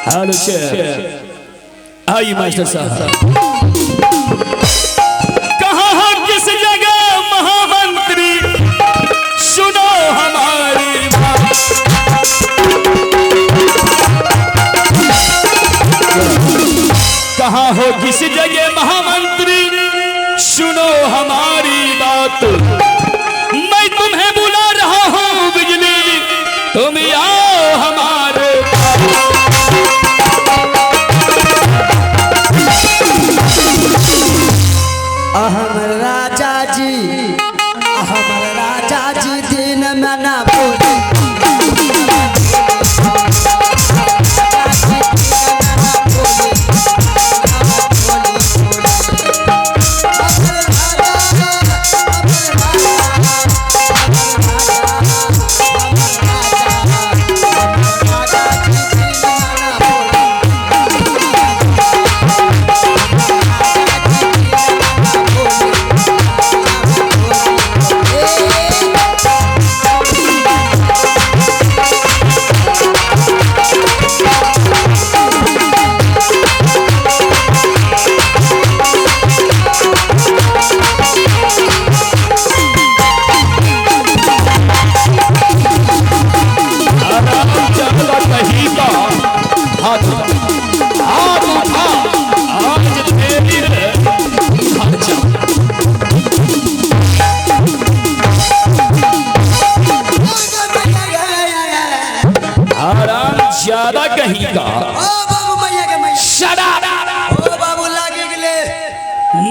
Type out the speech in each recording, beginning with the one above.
Hello chair आइए master साहब। कहाँ है किस जगह महामंत्री सुनो हमारी बात। कहाँ हो किस जगह महामंत्री सुनो हमारी बात। मैं तुम्हें बुला रहा हूँ बिजली तुम आओ हमारे हमर राजा जी दिन मना बोले ज्यादा कहीं का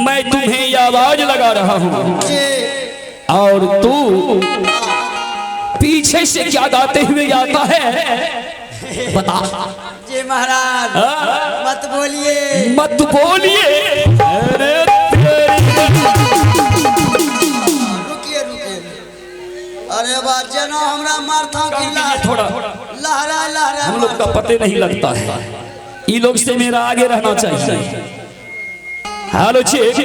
मैं तुम्हें आवाज लगा रहा हूँ और तू पीछे से क्या गाते हुए आता है बता। जी महाराज मत बोलिए। अरे रुकिए अरे बात जना हमरा मारता थोड़ा लहरा हम लोग का पते नहीं लगता है। ये लोग से मेरा आगे रहना चाहिए। हेलो चेक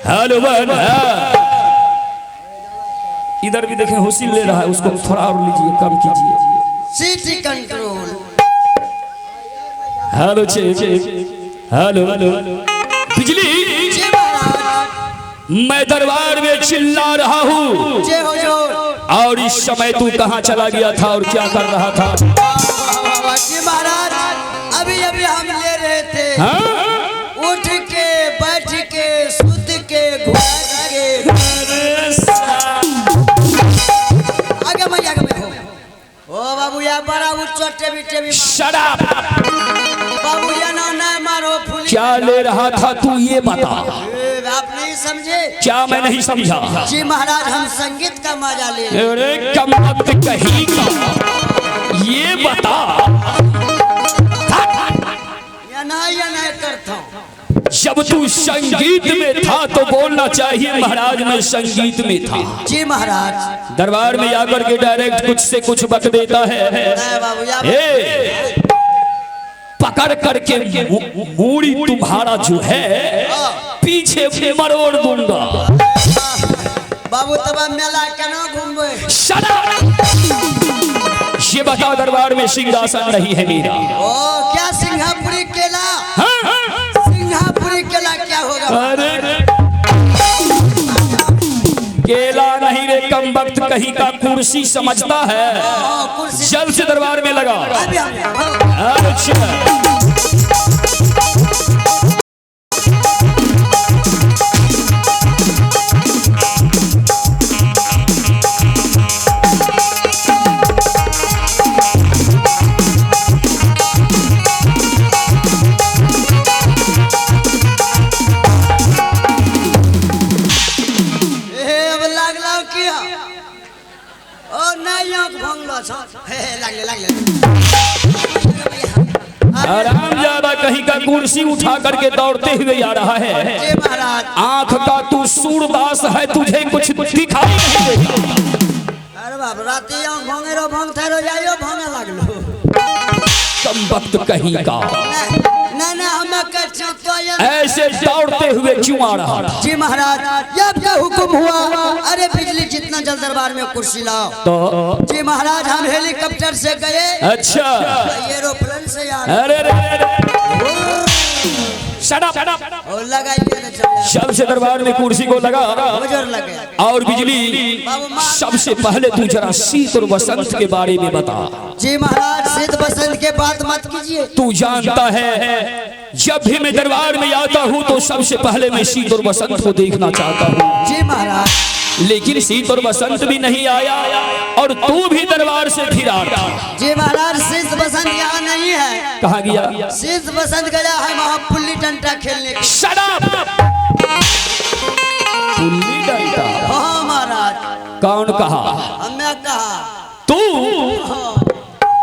हेलो वन इधर भी देखें हुसी ले रहा है उसको थोड़ा और लीजिए कम कीजिए। City control hello check hello बिजली मैं दरबार में चिल्ला रहा हूँ और इस समय तू कहाँ चला गया था और क्या कर रहा था। महाराज अभी हम ले रहे थे उठ के बैठ के सुत के घुस के आगे मैं ओ बाबू या बड़ा उच्च टेबी शट अप बाबू या ना मारो फुली क्या ले रहा था तू ये बता। आप नहीं समझे क्या मैं नहीं समझा। जी महाराज हम संगीत का मजा ले अरे कमबख्त कहीं का ये बता या ना करता हूँ। जब तू संगीत में था तो बोलना चाहिए महाराज मैं संगीत में था। जी महाराज दरबार में आकर के डायरेक्ट कुछ से कुछ बक देता है। पकड़ करके मूड़ी तुम्हारा जो है पीछे मरोड़ दूंगा। बाबू तब मेला केना घूमबे। शट अप ये बता दरबार में सिंहासन नहीं है मेरा। ओ क्या सिंगापुरी केला सिंगापुरी केला क्या होगा। अरे केला नहीं रे कमबख्त कहीं का कुर्सी समझता है। जल्द से दरबार में लगा। अच्छा आराम ज्यादा कहीं का कुर्सी उठा करके दौड़ते हुए आ रहा है। आंख का तू सूरदास है तुझे कुछ दिखाई नहीं देता। अरे बाप राती भंगेरो भंग थारो जाइयो भांगे लागलो कमबख्त कहीं का ना हम ऐसे दौड़ते हुए क्यों आ रहा था। जी महाराज जब क्या हुक्म हुआ। अरे बिजली जितना जल्द दरबार में कुर्सी लाओ। तो जी महाराज हम हेलीकॉप्टर से गए। अच्छा एरोप्लेन तुरंत से यार अरे शट अप और लगाइए तो चल सबसे दरबार में कुर्सी को लगा नजर लगे और बिजली सबसे पहले तू जरा शीत और बसंत के बारे में बता। जी महाराज शीत बसंत के बात मत कीजिए। तू जानता है जब भी मैं दरबार में आता हूँ तो सबसे पहले मैं शीत और बसंत को देखना चाहता हूँ। जी महाराज लेकिन शीत और बसंत भी नहीं आया और तू भी दरबार से फिर आता। जी महाराज शीत बसंत यहाँ नहीं है। कहाँ गया? शीत बसंत गया है वहाँ पुल्ली डंडा खेलने के। Shut up! पुल्ली डंडा? हाँ महाराज। कौन कहा? हमने कहा। तू?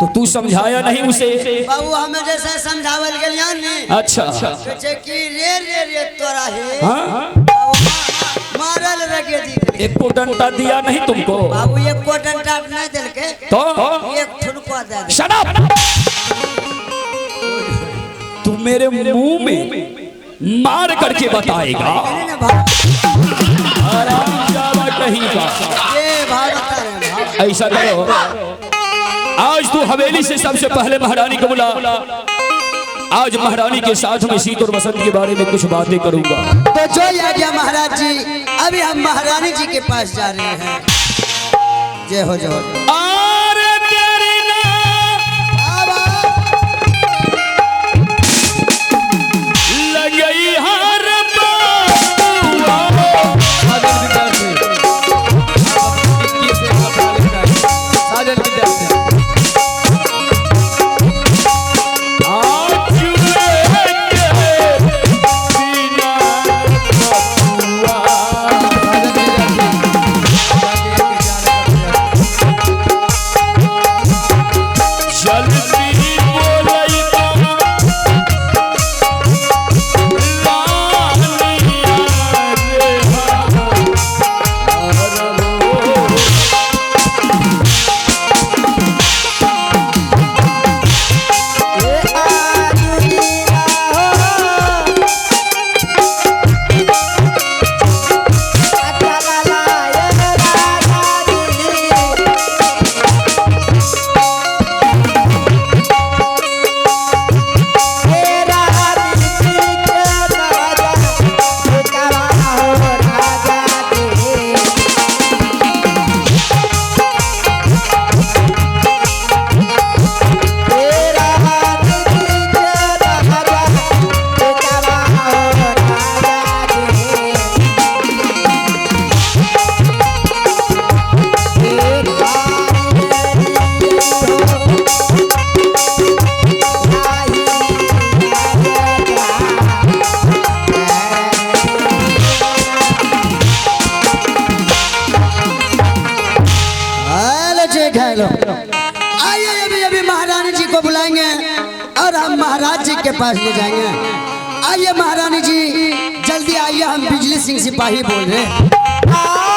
तो तू समझाया नहीं उसे? बाबू हमें जैसा समझावल गया नहीं। अच्छा कि रे रे रे तोरा है। हाँ? मारल रखे दी। एक को डंडा दिया नहीं तुमको? बाबू एक को डंडा नहीं दिल के तो एक ठुनका दे दे। Shut up! तू मेरे मुंह में मार करके बताएगा? आराम जावा कहीं का। ये भारत ऐसा करो आज तू हवेली से सबसे पहले महारानी को बुला। आज महारानी के साथ में शीत और बसंत के बारे में कुछ बातें करूंगा। तो जो आ गया महाराज जी अभी हम महारानी जी के पास जा रहे हैं। जय हो जय हो। लगई हार आइए अभी अभी महारानी जी को बुलाएंगे और हम महाराज जी के पास ले जाएंगे। आइए महारानी जी जल्दी आइए, हम बिजली सिंह सिपाही बोल रहे हैं।